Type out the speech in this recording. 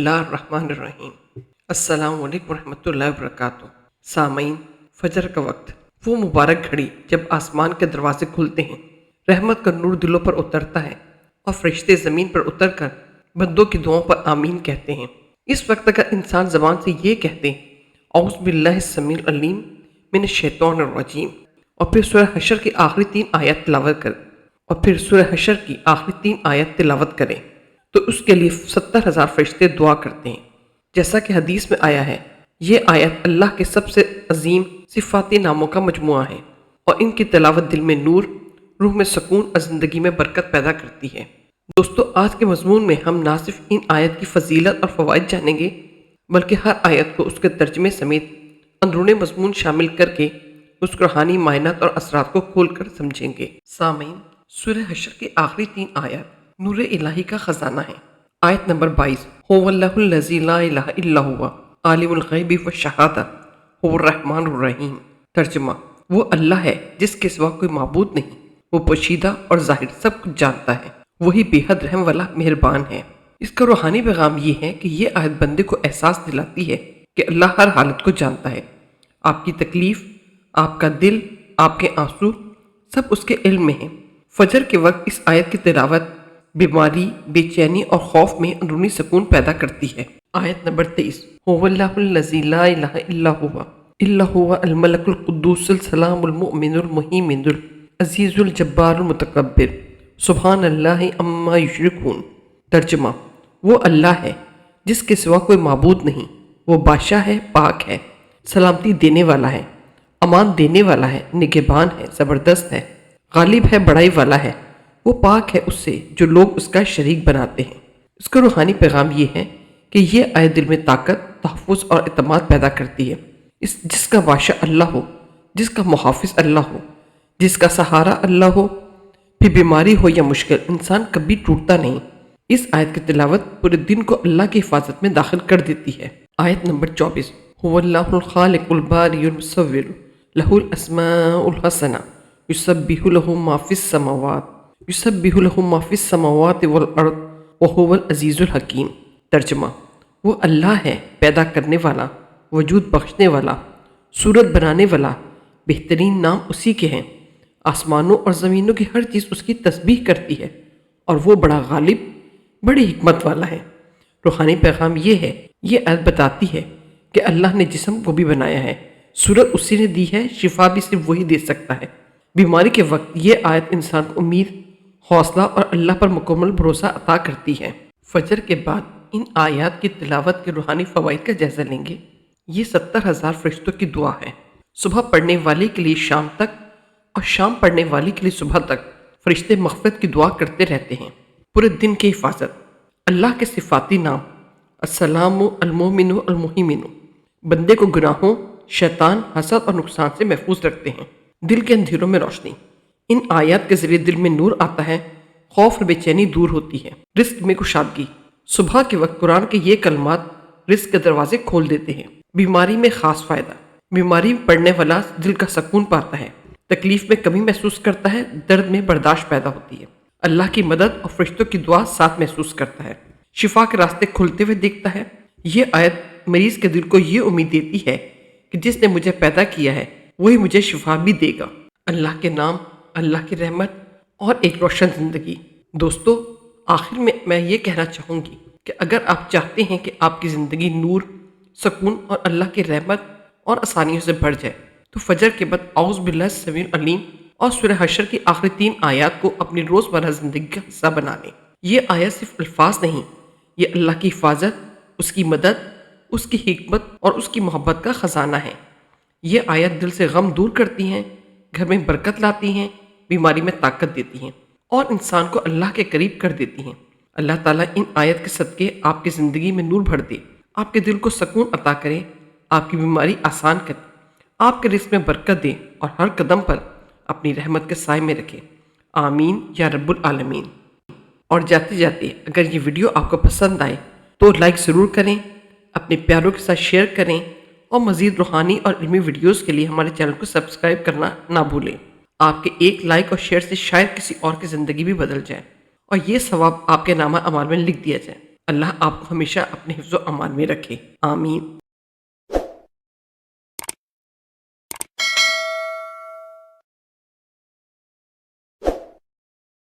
बिस्मिल्लाहिर्रहमानिर्रहीम। अस्सलाम वालेकुम रहमतुल्लाहि व बरकातुहू। सामईन, फजर का वक्त, वो मुबारक घड़ी जब आसमान के दरवाजे खुलते हैं, रहमत का नूर दिलों पर उतरता है और फरिश्ते ज़मीन पर उतरकर बंदों की दुआओं पर आमीन कहते हैं। इस वक्त अगर इंसान ज़बान से ये कहते औज़ु बिल्लाहिस समीउल अलीम मिनश शैतानिर रजीम और फिर सूरह हशर की आखिरी 3 आयत तिलावत करें तो उसके लिए 70,000 फरिश्ते दुआ करते हैं। जैसा कि हदीस में आया है, ये आयत अल्लाह के सबसे अजीम सिफाती नामों का मजमुआ है और इनकी तिलावत दिल में नूर, रूह में सुकून और ज़िंदगी में बरकत पैदा करती है। दोस्तों, आज के मजमून में हम ना सिर्फ इन आयत की फजीलत और फ़वाइद जानेंगे, बल्कि हर आयत को उसके तर्जमे समेत अंदरूनी मजमून शामिल करके उसके रूहानी मायनात और असरात को खोल कर समझेंगे। सामीन, सूरह हशर की आखिरी 3 आयत नूर इलाही का खजाना है। आयत नंबर 22, हुवल्लाहुल लज़ी ला इलाहा इल्ला हुवा आलिमुल गैबि व शहादा हुवर रहमानुर रहीम। तर्जुमा, वो अल्लाह है जिसके सिवा कोई माबूद नहीं, वो पोशीदा और जाहिर सब कुछ जानता है, वही बेहद रहम वाला मेहरबान है। इसका रूहानी पैगाम ये है कि ये आयत बंदे को एहसास दिलाती है कि अल्लाह हर हालत को जानता है। आपकी तकलीफ, आपका दिल, आपके आंसू सब उसके इल्म में है। फजर के वक्त इस आयत की तिलावत बीमारी, बेचैनी और खौफ में अंदरूनी सुकून पैदा करती है। आयत नंबर 23, हुवल्लाहुल लज़ी ला इलाहा इल्ला हुवा अल मलकुल कुद्दूसुल सलामुल मुमिनुल मुहीमिनुल अज़ीज़ुल जब्बारुल मुतकब्बिर सुब्हानल्लाहि अम्मा युश्रिकून। तर्जुमा, वो अल्लाह है जिसके सिवा कोई माबूद नहीं, वो बादशाह है, पाक है, सलामती देने वाला है, अमान देने वाला है, निगहबान है, ज़बरदस्त है, गालिब है, बड़ाई वाला है, वो पाक है उससे जो लोग उसका शरीक बनाते हैं। इसका रूहानी पैगाम ये है कि ये आयत दिल में ताकत, तहफ़्फ़ुज़ और एतमाद पैदा करती है। जिसका बादशाह अल्लाह हो, जिसका मुहाफ़िज़ अल्लाह हो, जिसका सहारा अल्लाह हो, फिर बीमारी हो या मुश्किल, इंसान कभी टूटता नहीं। इस आयत की तिलावत पूरे दिन को अल्लाह की हिफाजत में दाखिल कर देती है। आयत नंबर 24, हुवल्लाहुल खालिकुल बारिउल मुसव्विर लहुल अस्माउल हसना युसब्बिहु लहु मा फिस समावाति वल अर्द व हुवल अजीजुल हकीम। तर्जुमा, वो अल्लाह है पैदा करने वाला, वजूद बख्शने वाला, सूरत बनाने वाला, बेहतरीन नाम उसी के हैं। आसमानों और ज़मीनों की हर चीज़ उसकी तस्बीह करती है और वो बड़ा गालिब, बड़ी हिकमत वाला है। रूहानी पैगाम ये है, ये आयत बताती है कि अल्लाह ने जिस्म को भी बनाया है, सूरत उसी ने दी है, शिफा भी सिर्फ वही दे सकता है। बीमारी के वक्त ये आयत इंसान को उम्मीद, हौसला और अल्लाह पर मुकम्मल भरोसा अता करती है। फजर के बाद इन आयत की तिलावत के रूहानी फ़वाइद का जायज़ा लेंगे। ये 70,000 फरिश्तों की दुआ है। सुबह पढ़ने वाले के लिए शाम तक और शाम पढ़ने वाले के लिए सुबह तक फरिश्ते मग़फ़िरत की दुआ करते रहते हैं। पूरे दिन की हिफाजत। अल्लाह के सिफाती नाम अस्सलामु अल मोमिनु अल मुहीमिनु बंदे को गुनाहों, शैतान, हसद और नुकसान से महफूज रखते हैं। दिल के अंधेरों में रोशनी। इन आयत के जरिए दिल में नूर आता है, खौफ और बेचैनी दूर होती है। रिस्क में कुशादगी। सुबह के वक्त कुरान के ये कलमात रिस्क के दरवाजे खोल देते हैं। बीमारी में खास फायदा। बीमारी में पड़ने वाला दिल का सुकून पाता है, तकलीफ में कमी महसूस करता है, दर्द में बर्दाश्त पैदा होती है, अल्लाह की मदद और फरिश्तों की दुआ साथ महसूस करता है, शिफा के रास्ते खुलते हुए दिखता है। ये आयत मरीज के दिल को ये उम्मीद देती है कि जिसने मुझे पैदा किया है वही मुझे शिफा भी देगा। अल्लाह के नाम, अल्लाह की रहमत और एक रोशन ज़िंदगी। दोस्तों, आखिर में मैं ये कहना चाहूँगी कि अगर आप चाहते हैं कि आपकी ज़िंदगी नूर, सुकून और अल्लाह की रहमत और आसानियों से भर जाए, तो फजर के बाद औज़ु बिल्लाहिस समीउल अलीम और सूरह हशर की आखिरी 3 आयत को अपनी रोज़मर्रा ज़िंदगी का हिस्सा बना लें। ये आयत सिर्फ अल्फाज नहीं, ये अल्लाह की हिफाजत, उसकी मदद, उसकी हिकमत और उसकी मोहब्बत का ख़जाना है। ये आयत दिल से गम दूर करती हैं, घर में बरकत लाती हैं, बीमारी में ताकत देती हैं और इंसान को अल्लाह के करीब कर देती हैं। अल्लाह ताला इन आयत के सदके आपकी ज़िंदगी में नूर भर दे, आपके दिल को सुकून अता करे, आपकी बीमारी आसान करे, आपके रिस्क में बरकत दे और हर कदम पर अपनी रहमत के साए में रखे। आमीन या रब्बुल आलमीन। और जाते जाते अगर ये वीडियो आपको पसंद आए तो लाइक ज़रूर करें, अपने प्यारों के साथ शेयर करें और मज़ीद रूहानी और इल्मी वीडियोस के लिए हमारे चैनल को सब्सक्राइब करना ना भूलें। आपके एक लाइक और शेयर से शायद किसी और की ज़िंदगी भी बदल जाए और ये सवाब आपके नामा अमाल में लिख दिया जाए। اللہ آپ کو ہمیشہ اپنے حفظ و امان میں رکھے، آمین۔